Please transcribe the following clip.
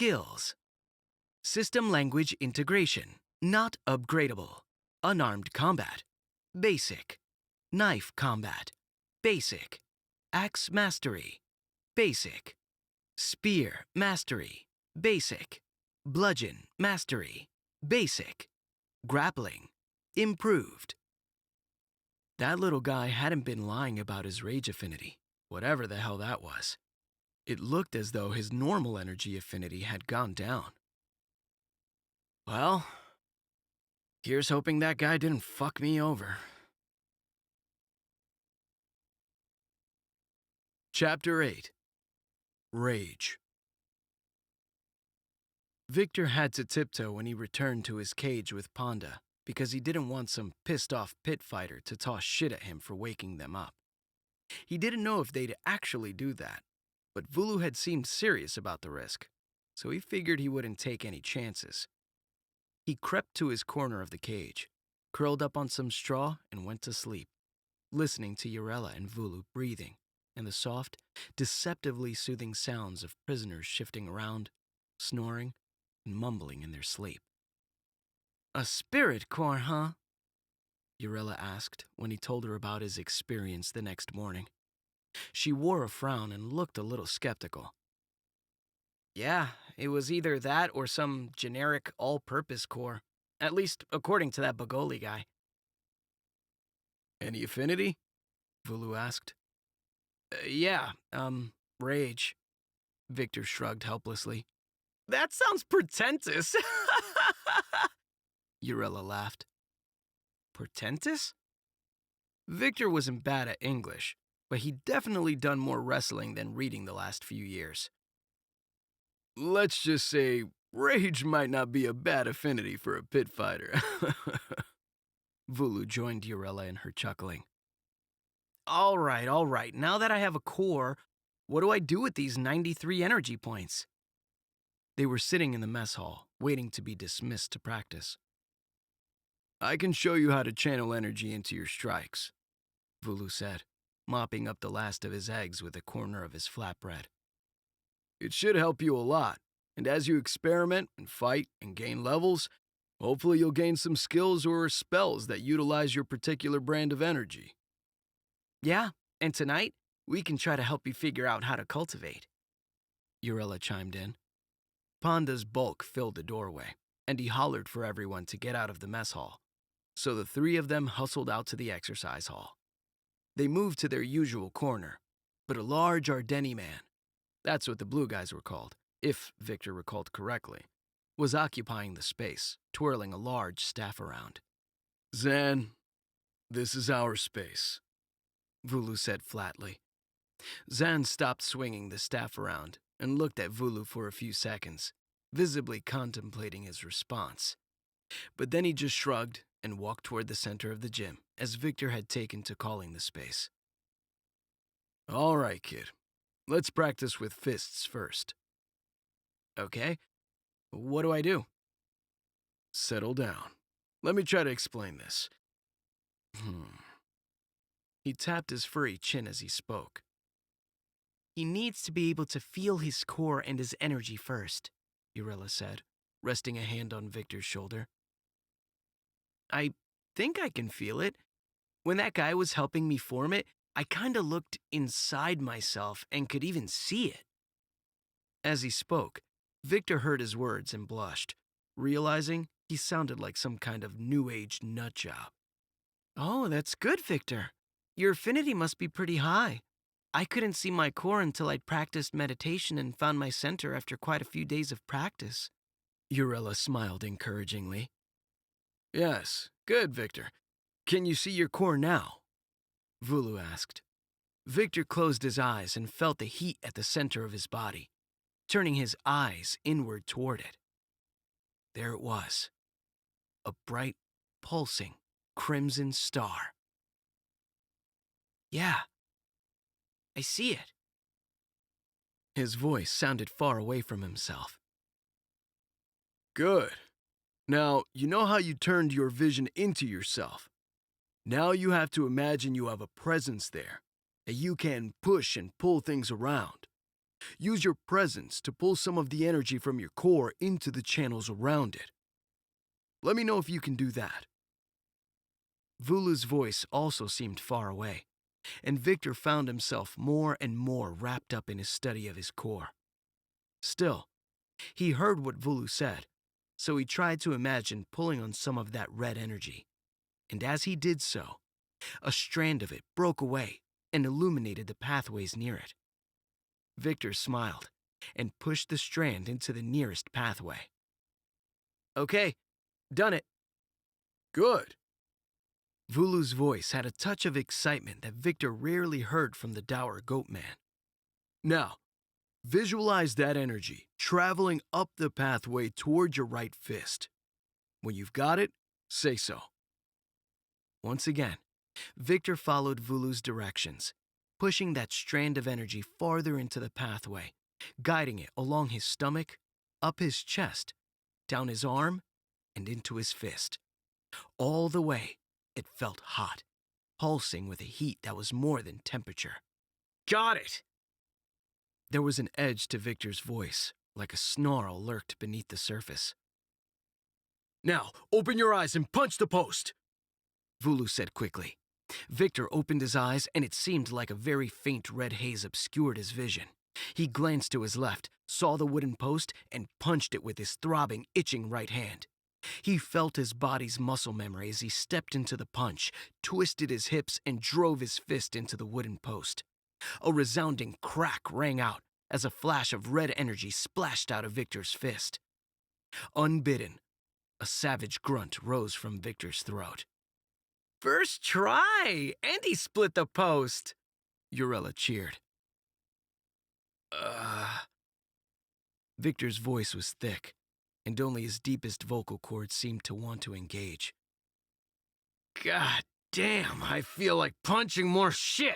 Skills. System language integration. Not upgradable. Unarmed combat. Basic. Knife combat. Basic. Axe mastery. Basic. Spear mastery. Basic. Bludgeon mastery. Basic. Grappling. Improved. That little guy hadn't been lying about his rage affinity, whatever the hell that was. It looked as though his normal energy affinity had gone down. Well, here's hoping that guy didn't fuck me over. Chapter 8. Rage. Victor had to tiptoe when he returned to his cage with Ponda because he didn't want some pissed-off pit fighter to toss shit at him for waking them up. He didn't know if they'd actually do that, but Vulu had seemed serious about the risk, so he figured he wouldn't take any chances. He crept to his corner of the cage, curled up on some straw, and went to sleep, listening to Yarella and Vulu breathing and the soft, deceptively soothing sounds of prisoners shifting around, snoring, and mumbling in their sleep. "A spirit core, huh?" Yarella asked when he told her about his experience the next morning. She wore a frown and looked a little skeptical. "Yeah, it was either that or some generic all-purpose core, at least according to that Bagoli guy." "Any affinity?" Vulu asked. Yeah, rage." Victor shrugged helplessly. "That sounds pretentious." Yarella laughed. "Portentous?" Victor wasn't bad at English, but he'd definitely done more wrestling than reading the last few years. "Let's just say rage might not be a bad affinity for a pit fighter." Vulu joined Yarella in her chuckling. All right. Now that I have a core, what do I do with these 93 energy points?" They were sitting in the mess hall, waiting to be dismissed to practice. "I can show you how to channel energy into your strikes," Vulu said, mopping up the last of his eggs with a corner of his flatbread. "It should help you a lot, and as you experiment and fight and gain levels, hopefully you'll gain some skills or spells that utilize your particular brand of energy." "Yeah, and tonight, we can try to help you figure out how to cultivate," Yarella chimed in. Ponda's bulk filled the doorway, and he hollered for everyone to get out of the mess hall, so the three of them hustled out to the exercise hall. They moved to their usual corner, but a large Ardeni man, that's what the blue guys were called, if Victor recalled correctly, was occupying the space, twirling a large staff around. "Zan, this is our space," Vulu said flatly. Zan stopped swinging the staff around and looked at Vulu for a few seconds, visibly contemplating his response. But then he just shrugged and walked toward the center of the gym, as Victor had taken to calling the space. "All right, kid. Let's practice with fists first." "Okay. What do I do?" "Settle down. Let me try to explain this. He tapped his furry chin as he spoke. "He needs to be able to feel his core and his energy first," Yarella said, resting a hand on Victor's shoulder. "I think I can feel it. When that guy was helping me form it, I kinda looked inside myself and could even see it." As he spoke, Victor heard his words and blushed, realizing he sounded like some kind of new-age nutjob. "Oh, that's good, Victor. Your affinity must be pretty high. I couldn't see my core until I'd practiced meditation and found my center after quite a few days of practice." Yarella smiled encouragingly. "Yes, good, Victor. Can you see your core now?" Vulu asked. Victor closed his eyes and felt the heat at the center of his body, turning his eyes inward toward it. There it was, a bright, pulsing, crimson star. "Yeah, I see it." His voice sounded far away from himself. "Good. Now, you know how you turned your vision into yourself. Now you have to imagine you have a presence there, that you can push and pull things around. Use your presence to pull some of the energy from your core into the channels around it. Let me know if you can do that. Vulu's voice also seemed far away, and Victor found himself more and more wrapped up in his study of his core. Still, he heard what Vulu said, so he tried to imagine pulling on some of that red energy. And as he did so, a strand of it broke away and illuminated the pathways near it. Victor smiled and pushed the strand into the nearest pathway. Okay, done it. Good. Vulu's voice had a touch of excitement that Victor rarely heard from the dour goat man. Now, visualize that energy traveling up the pathway toward your right fist. When you've got it, say so. Once again, Victor followed Vulu's directions, pushing that strand of energy farther into the pathway, guiding it along his stomach, up his chest, down his arm, and into his fist. All the way, it felt hot, pulsing with a heat that was more than temperature. Got it! There was an edge to Victor's voice, like a snarl lurked beneath the surface. Now, open your eyes and punch the post, Vulu said quickly. Victor opened his eyes, and it seemed like a very faint red haze obscured his vision. He glanced to his left, saw the wooden post, and punched it with his throbbing, itching right hand. He felt his body's muscle memory as he stepped into the punch, twisted his hips, and drove his fist into the wooden post. A resounding crack rang out as a flash of red energy splashed out of Victor's fist. Unbidden, a savage grunt rose from Victor's throat. First try! And he split the post! Urella cheered. Victor's voice was thick, and only his deepest vocal cords seemed to want to engage. God damn, I feel like punching more shit!